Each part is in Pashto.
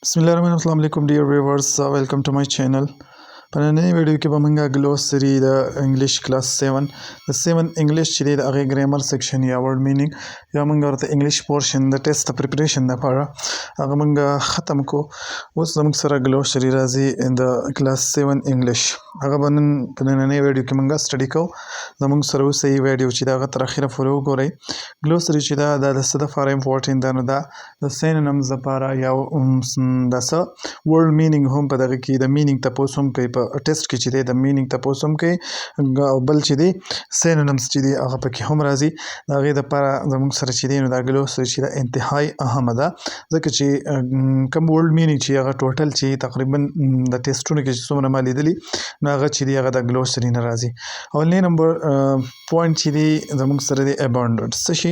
Bismillahirrahmanirrahim. Assalamu alaikum dear viewers. Welcome to my channel. په نننۍ ویډیو کې به موږ ګلوسري د انګلیش کلاس 7 د 7 انګلیش چې دی د هغې ګرامر سیکشن یا ورډ مینینګ یا موږ ورته انګلیش پورشن د ټیسټ د پریپریشن دپاره هغه موږ ختم کو. اوس زموږ سره ګلوسري راځي د کلاس 7 انګلیش. هغه به نن په نننۍ ویډیو کې موږ سټډي کوو. زموږ سره اوسئ ویډیو چې د هغه تر اخره پورې وګورئ. ګلوسري چې ده دا د څه دپاره امپورټنټ ده نو دا د سینونیمز دپاره یا د څه ورډ مینینګ هم په دغه کې د مینینګ تپوس هم کوي. په ټیسټ کې چې دی د مینینګ تپوس هم کوي او بل چې دی سینونیمز چې دی هغه پکې هم راځي. د هغې دپاره زموږ سره چې دی نو دا ګلوسري چې ده انتهایي اهمه ده ځکه چې کوم ورډ مینینګ چې هغه ټوټل چې تقریبا د ټیسټونو کې چې څومره ما لیدلي نو هغه چې دی هغه د ګلوسري نه راځي. اولنی نمبر پوینټ چې دی زموږ سره دی ابانډنټ. څه شي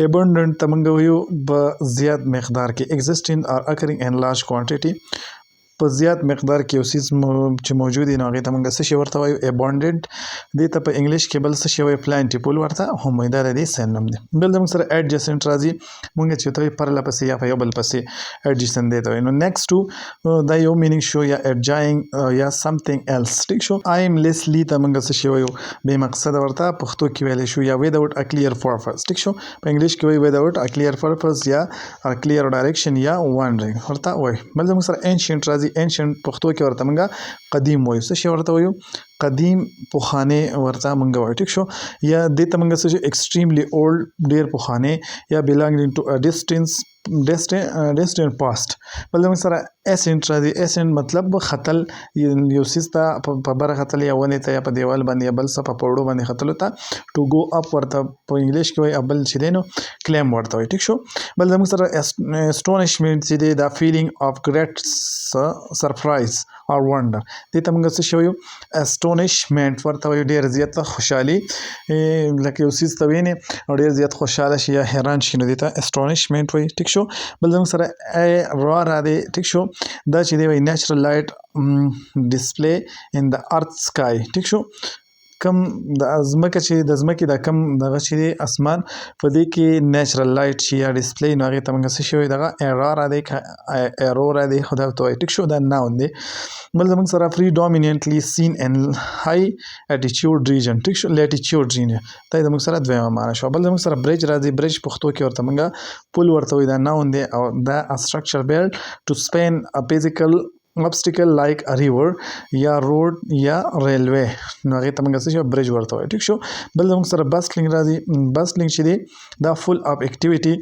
ابانډنټ ته موږ وایو په زیات مقدار کې existing or occurring in large quantity. په زیات مقدار کې یو څیز چې موجود وي نو هغې ته موږ څه شی ورته وایو ابانډنټ. دې ته په انګلیش کې بل څه شی وایي پلانټیفول ورته هم وایي. دا د دې سینونیم دی. بل زموږ سره ایډجسنټ راځي. موږ چې ورته وایي پرله پسې یا په یو بل پسې ایډجسنټ دې ته وایي. نو نیکسټ ټو دا یو مینینګ شو یا ایډجاینګ یا سمثینګ ایلس. ټیک شو. ایملیسلی ته موږ څه شی وایو بې مقصده ورته پښتو کې ویلی شو یا وداوټ ا کلیر پرپز. ټیک شو. په انګلیش کې وایي وداوټ ا کلیر پرپز یا کلیر ډایرکشن یا وانډرینګ ورته وایي. بل زموږ سره انشینټ راځي. انشینټ پښتو کې ورته موږ قدیم وایو. څه شی ورته وایو قدیم پخوانې ورته موږ وایو. ټیک شو. یا دې ته موږ څه شي ایکسټریملی اولډ ډېر پخوانې یا belonging to a distant past. بل زموږ سره اسینټ راځي. اسینټ مطلب ختل یو څیز ته په بره ختل یا ونې ته یا په دیوال باندې یا بل څه په پوړو باندې ختلو ته ټو ګو اپ ورته په انګلیش کې وایي. بل چې دی نو کلیم ورته وایي. ټیک شو. بل زموږ سره اسټونشمنټ چې دی دا فیلینګ اف ګریټ سرپرایز اور وانډر. دې ته موږ څه شی وایو اسټونشمنټ ورته وایو. ډېر زیاته خوشحالي لکه یو څیز ته وینې او ډېر زیات خوشحاله شي یا حیران شي نو دې ته اسټونشمنټ وایي. ټیک شو. بل زموږ سره را دی. ټیک شو. دا چې دی وایي نیچرل لایټ ډسپلی ان د ارت سکای. ټیک شو. کم د ځمکه چې د ځمکې دا کم دغه چې دی اسمان په دې کې نیچرل لایټ شي یا ډسپلی نو هغې ته موږ څه شی وایي دغه ایرارا دی ایرورا دی خو دا ورته وایي. ټیک شو. دا ناون دی. بل زموږ سره predominantly seen in high altitude region. ټیک شو. latitude region دا زموږ سره دویمه معنی شو. بل زموږ سره برج راځي. برج پښتو کې ورته موږ پل ورته وایي. دا ناون دی او دا structure built to span a physical obstacle like a river یا روډ یا ریلوی نو هغې ته موږ څه شي برج ورته وایو. ټیک شو. بل زموږ سره بسټلینګ راځي. بسټلینګ چې دی دا فل اف اکټیویټي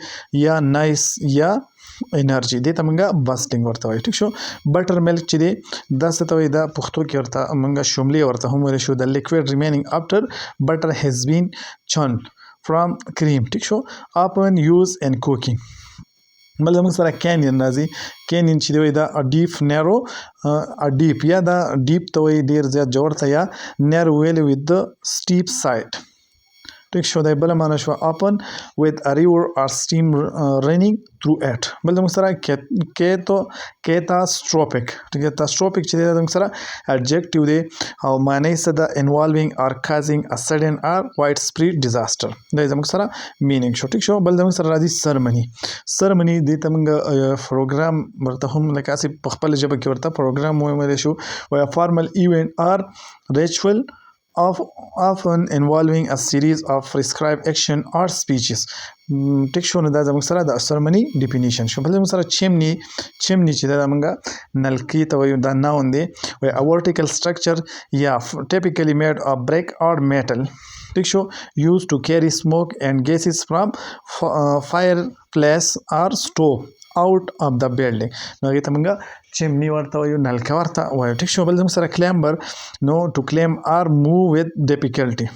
یا نایس یا انرژي. دې ته موږ بسټلینګ ورته وایو. ټیک شو. بټر ملک چې دی دا څه ته وایي دا پښتو کې ورته موږ شوملې ورته هم ویلی شو. د لیکویډ ریمینینګ after butter has been churned from cream. ټیک شو. often used in cooking. بل زموږ سره کینین راځي. کینین چې دی وایي دا ډیپ نیرو ډیپ یا دا ډیپ ته وایي ډېر زیات جوړ ته یا نیرو ویلی ویت د سټیپ سایډ. ټیک شو. دا بله معنی شوه open with a river or stream running through it. بل زموږ سره کیتاستروفیک. کیتاستروفیک چې دی زموږ سره adjective دی او معنی څه ده involving or causing a sudden or widespread disaster. دا زموږ سره مینینګ شو. ټیک شو. بل زموږ سره راځي سرمني. سرمني دې ته موږ پروګرام ورته هم لکه هسې په خپله ژبه کې ورته پروګرام ویلی شو. وایي فارمل ایونټ or ritual often involving a series of prescribed action or speeches. ټیک شو. نو دا زموږ سره د سرمني ډیفینیشن شو. بل زموږ سره چیمني. چیمني چې دا موږ نلکې ته وایو. دا ناون دی. وایي a vertical structure یا typically made of brick or metal. ټیک شو. used to carry smoke and gases from fireplace or stove out of the building. نو هغې ته موږ چیمني ورته وایو. نلکه ورته وایو. ټیک شو. بل زموږ سره کلیمبر نو to climb or move with difficulty.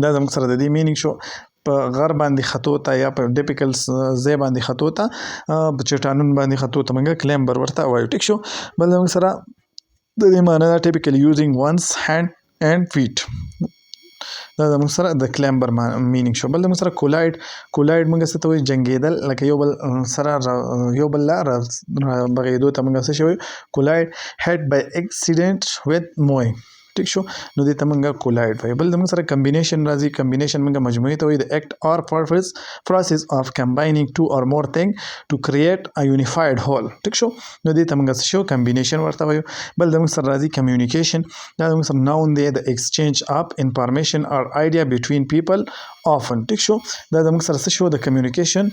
دا زموږ سره د دې مینینګ شو په غر باندې خطو ته یا په ډیپیکل ځای باندې خطو ته په چټانونو باندې خطو ته موږ کلیمبر ورته وایو. ټیک شو. بل زموږ سره د دې معنی ده typically using one's hand and feet. دا زموږ سره د کلیمبر مینینګ شو. بل زموږ سره کولایډ. کولایډ موږ څه ته وایو جنګېدل لکه یو بل سره یو بل لا بغېدو ته موږ څه شی وایو کولایډ. هیډ بای اکسیډنټ with moving. ټیک شو نو دې ته موږ کولایډ وایو. بل د موږ سره کمبینیشن راځي. کمبینیشن موږ مجموعي ته وایي د اکټ اور process of combining two or more things to create a unified whole. ټیک شو نو دې ته موږ څه شو کمبینیشن ورته وایو. بل د موږ سره راځي کمیونیکیشن. دا د موږ سره ناون دی د ایکسچینج اف انفارمیشن اور آیډیا بټوین پیپل often. ټیک شو دا د موږ سره څه شو د کمیونیکیشن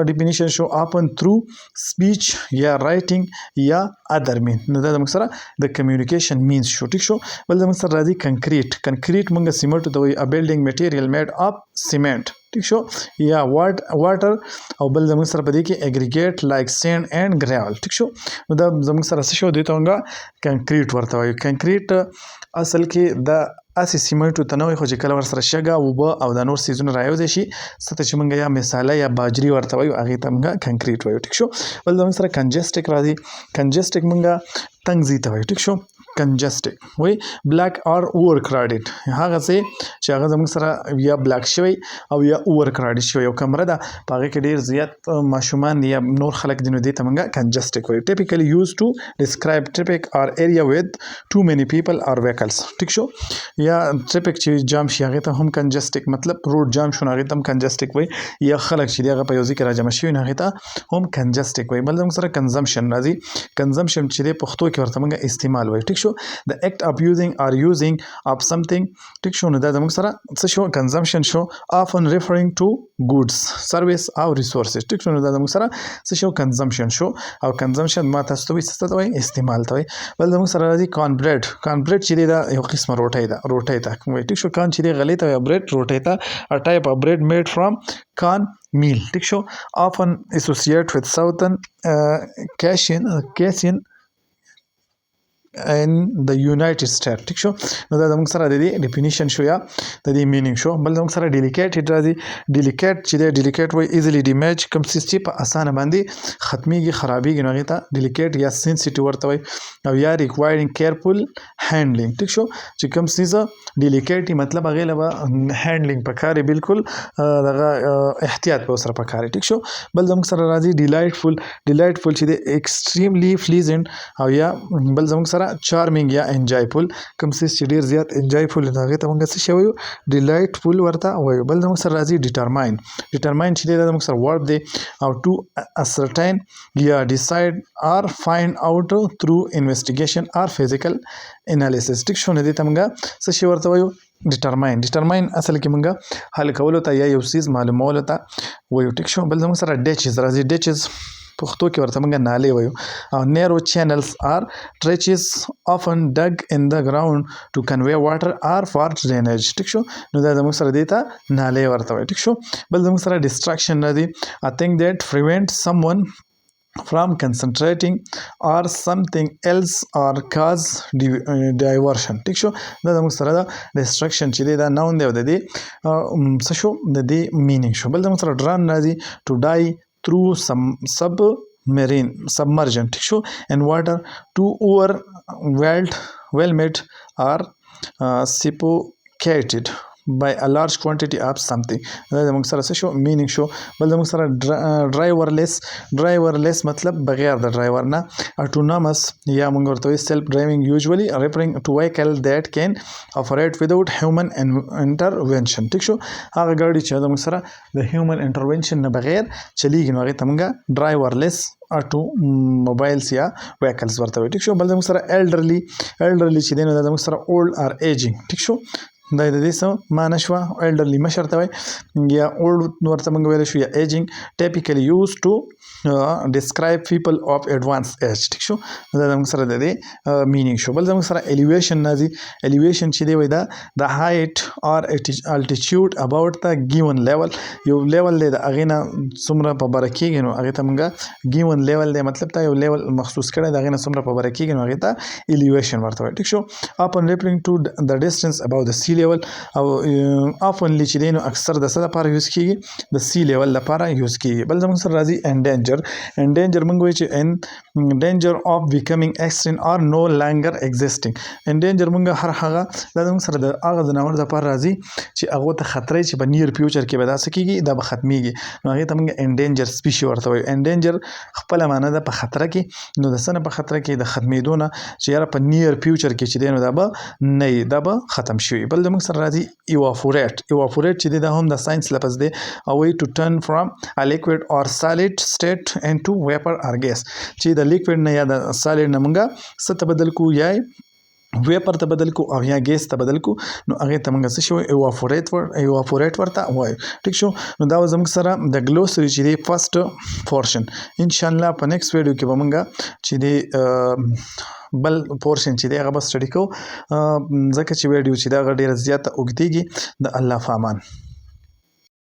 ډیفینیشن شو often through speech یا رائټینګ یا ادر مین. نو دا د موږ سره د کمیونیکیشن مینز شو. ټیک شو بل د موږ سره راځي کنکریټ. کنکریټ موږ سیمنټ ته وایي ا بلډینګ میټیریل میډ اپ سیمنٹ. ټیک شو یا واټر او بل زموږ سره په دې کې اګریګیټ لایک سینډ اینڈ ګریول. ټیک شو نو دا زموږ سره څه شو دې ته موږ کنکریټ ورته وایو. کنکریټ اصل کې د اسې سیمنټو ته نه وایي خو چې کله ورسره شګه اوبه او دا نور څیزونه رایوځای شي څه ته چې موږ یا مساله یا باجري ورته وایو هغې ته موږ کنکریټ وایو. ټیک شو بل زموږ سره کنجسټک راځي. کنجسټک موږ تنګ ته وایو. ټیک شو کنجسټک وایي بلیک اور اوور کراډډ هغه څه چې هغه زموږ سره یا بلیک شوی او یا اوور کراډډ شوی یو کمره ده په هغې کې ډېر زیات ماشومان دي یا نور خلک دي نو دې ته موږ کنجسټک وایو. ټیپیکلی یوز ټو ډسکرایب ټریفیک اور ایریا وید ټو مینی پیپل اور ویکلز. ټیک شو یا ټریفیک چې جام شي هغې ته هم کنجسټک مطلب روډ جام شو نو هغې ته هم کنجسټک وایي یا خلک چې دي هغه په یو ځای کې راجمع شوي نو هغې ته هم کنجسټک وایي. بل زموږ سره کنزمشن راځي. کنزمشن چې دی پښتو کې ورته موږ استعمال وایو. ټیک شو the act of using or using of something. ټیک شو نو دا زموږ سره څه شو کنزمشن شو often referring to goods service او resources. ټیک شو نو دا زموږ سره څه شو کنزمشن شو او کنزمشن ما تاسو ته وایي څه ته وایي استعمال ته وایي. بل زموږ سره راځي کارن بریډ. کارن بریډ چې دی دا یو قسمه روټۍ ده روټۍ ته وایي. ټیک شو کارن چې دی غلې ته وایي بریډ روټۍ ته a type of bread made from corn meal. ټیک شو often associated with southern Caucasian in the United States. ټیک شو نو دا زموږ سره د دې ډیفینیشن شو یا د دې مینینګ شو. بل زموږ سره ډیلیکیټ راځي. ډیلیکیټ چې دی ډیلیکیټ وایي ایزیلی ډیمیج کوم څیز چې په اسانه باندې ختمیږي خرابېږي نو هغې ته ډیلیکیټ یا سینسیټیو ورته وایي او یا ریکوایرینګ کیرفول هینډلینګ. ټیک شو چې کوم څیز ډیلیکیټ مطلب هغې له به هینډلینګ پکار بالکل دغه احتیاط به ورسره پکار. ټیک شو بل زموږ سره راځي ډیلایټفول. ډیلایټفول چې دی ایکسټریملی پلیزنټ او یا بل زموږ سره چارمینګ یا انجایفول کوم څیز چې ډېر زیات انجایفول دی هغې ته موږ څه شی وایو ډیلایټفول ورته وایو. بل زموږ سره راځي ډیټرماین. ډیټرماین چې دی دا زموږ سره ورب دی او ټو اسرټین یا ډیسایډ آر فایند آوټ تھرو انویسټیګیشن آر فزیکل انالیسس. ټیک شو نو دې ته موږ څه شی ورته وایو ډیټرماین. ډیټرماین اصل کې موږ حل کولو ته یا یو څیز معلومولو ته وایو. ټیک شو بل زموږ سره ډیچز راځي. ډیچز پښتو کې ورته موږ نالې وایو او نیرو چینلز آر ټریچز often dug in the ground to convey water or for drainage. ټیک شو نو دا زموږ سره دې ته نالې ورته وایي. ټیک شو بل زموږ سره ډسټراکشن راځي. I think that prevents someone from concentrating or something else or cause diversion. ټیک شو دا زموږ سره دا ډسټرکشن چې دی دا ناون دی او د دې څه شو د دې مینینګ شو. بل زموږ سره ډران راځي. to die through some submersion. ټیک شو in water to overwhelmed or suffocated by a large quantity of something. دا زموږ سره څه شو مینینګ شو. بل زموږ سره ډرایورلیس مطلب بغیر د ډرایور نه. اټونامس یا موږ ورته وایو سیلف ډرایوینګ یوزولي referring to vehicle that can operate without human intervention. ټیک شو هغه ګاډي چې زموږ سره د هیومن انټرونشن نه بغیر چلیږي نو هغې ته موږ ډرایورلیس اټو موبایلز یا ویکلز ورته وایو. ټیک شو بل زموږ سره elderly چې دی نو دا زموږ سره اولډ آر ایجینګ. ټیک شو دا د دې څه معنا شوه elderly مشر ته وایي یا اولډ ورته موږ ویلی شو یا ایجینګ. ټیپیکلی یوز ټو ډسکرایب پیپل اف ایډوانس ایج. ټیک شو دا زموږ سره د دې مینینګ شو. بل زموږ سره الیویشن راځي. الیویشن چې دی وایي دا د هایټ اور الټیچیوډ اباوټ د ګیون لیول. یو لیول دی د هغې نه څومره په بره کېږي نو هغې ته موږ ګیون لیول دی مطلب ته یو لیول مخصوص کړی د هغې نه څومره په بره کېږي نو هغې ته الیویشن ورته وایي. ټیک شو اپن ریفرینګ ټو د ډسټنس اباو د سی لیول او افنلی چې دی نو اکثر د څه لپاره یوز کیږي د سی لیول لپاره یوز کیږي. بل زموږ سره راځي انډینجر موږ وایو چې ان ډینجر اف بیکمینګ ایکسټنټ اور نو لانګر ایگزیسټینګ. انډینجر موږ هر هغه دا زموږ سره د هغه ځناور لپاره راځي چې هغه ته خطرې چې په نیر فیوچر کې به داسې کیږي دا به ختمیږي نو هغه ته موږ انډینجر سپیشي ورته وایو. انډینجر خپل معنی ده په خطر کې نو د سنه په خطر کې د ختمېدو نه چې یاره په نیر فیوچر کې چې دی نو دا به نه دا به ختم شي. بل زموږ سره راځي ایواپوریټ چې دی دا هم د ساينس لفظ دی او وی ټو ټرن فرام ا لیکوډ اور سالیډ سټیټ انټو ویپر اور ګیس چې د لیکوډ نه یا د سالیډ نه موږ څه ته بدل کو یا ویپر ته بدل کو او یا ګیس ته بدل کو نو هغه ته موږ څه شو ایواپوریټ ورته وایو. ټیک شو نو دا زموږ سره د ګلوسری چې دی فرست پورشن. ان شاء الله په نیکسټ ویډیو کې به موږ چې دی بل پورشن چې دی هغه به سټډي کوو ځکه چې ویډیو چې دا ډیره زیاته اوږدیږي. د الله په امان.